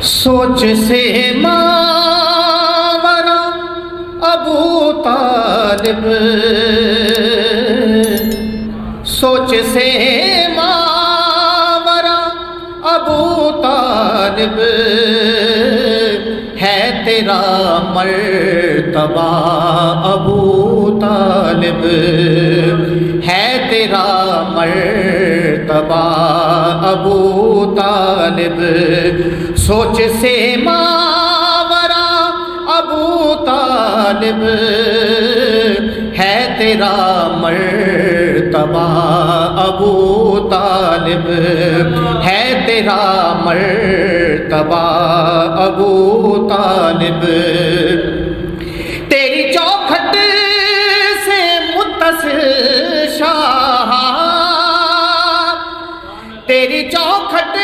سوچ سے ماورا ابو طالب، سوچ سے ماورا ابو طالب، ہے تیرا مرتبہ ابو طالب، ہے تیرا مرتبہ ابو طالب، سوچ سے ماورا ابو طالب، ہے تیرا مرتبہ ابو طالب، ہے تیرا مرتبہ ابو طالب، تیری چوکھٹ سے متصل شاہ، تیری چوکھٹ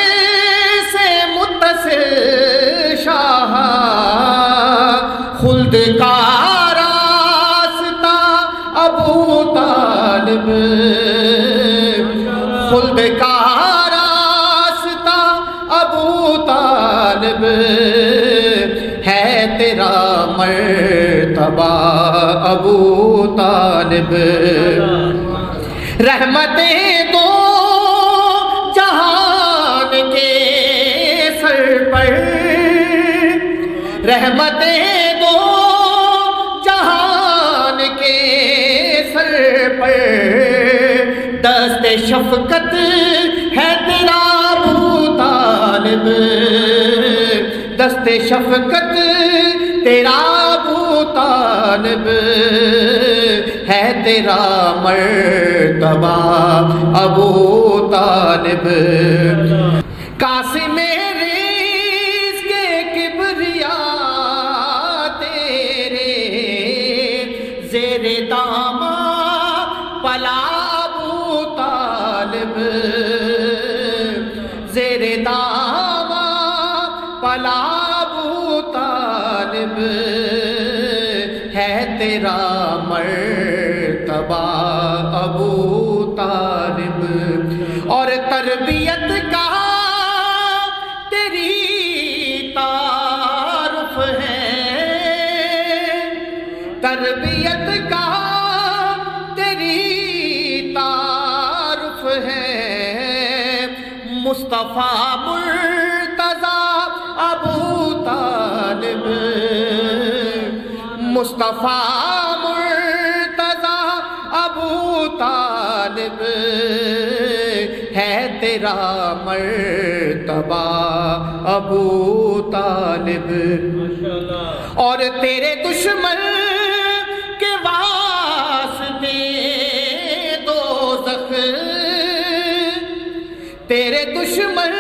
سے متصل شاہ، خلد کا راستہ ابو طالب، خلد کا راستہ ابو طالب، ہے تیرا مرتبہ ابو طالب، رحمتیں دو جہان کے سر پر، رحمتیں دو جہان کے سر پر، دست شفقت ہے تیرا ابو طالب، دست شفقت تیرا ابو طالب، ہے تیرا مرتبہ ابو طالب، قاسم رزق کبریاء تیرے زیر دامن پلا ابو طالب، زیر دامن پلا ابو طالب، ہے تیرا مرتبہ ابو طالب، اور تربیت کا تیری تعارف ہے، تربیت کا تیری تعارف ہے، مصطفیٰ مرتضیٰ ابو طالب، مصطفیٰ مرتضیٰ ابو طالب، ہے تیرا مرتبہ ابو طالب، اور تیرے دشمن کے واسطے دوزخ، تیرے دشمن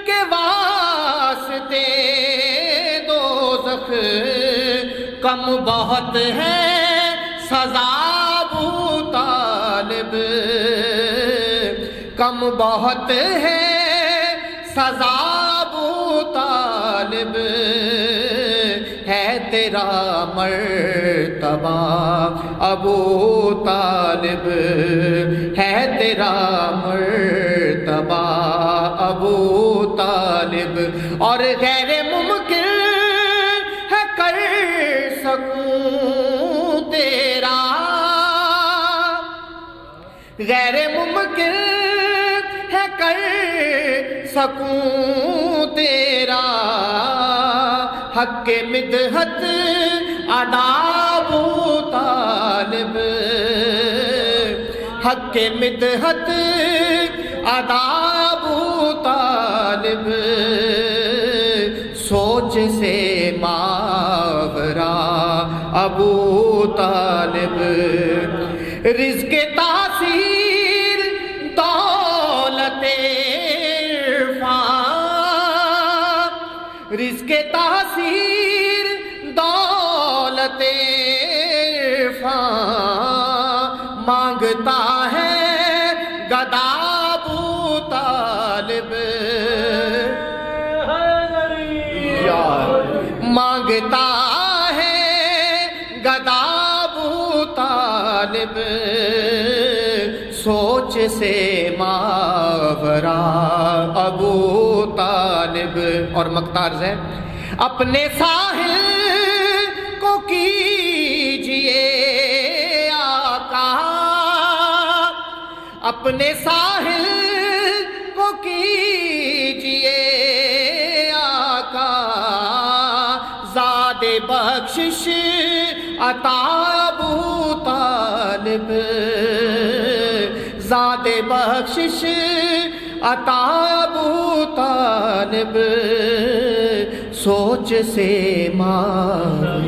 کے واسطے دوزخ، کم بہت ہے سزا ابو طالب، کم بہت ہے سزا ابو طالب، ہے تیرا مرتبہ ابو طالب، ہے تیرا مرتبہ ابو طالب، اور غیر ممکن ہے کر سکوں تیرا، غیر ممکن ہے کر سکوں تیرا، حق مدحت ادا ابو طالب، حق مدحت ادا ابو طالب، سوچ سے ماورا ابو طالب، رزق تاثیر دولت عرفان، رزق تاثیر دولت عرفان، مانگتا ہے گدا ابو طالب، مانگتا ہے گدا ابو طالب، سوچ سے ماں ماورا ابو طالب. اور مقطع ہے اپنے ساحل کو کیجئے آقا, اپنے ساحل کو کیجئے آقا, زاد بخشش عطا ابو طالب, زاد بخشش عطا ابو طالب, سوچ سے ماں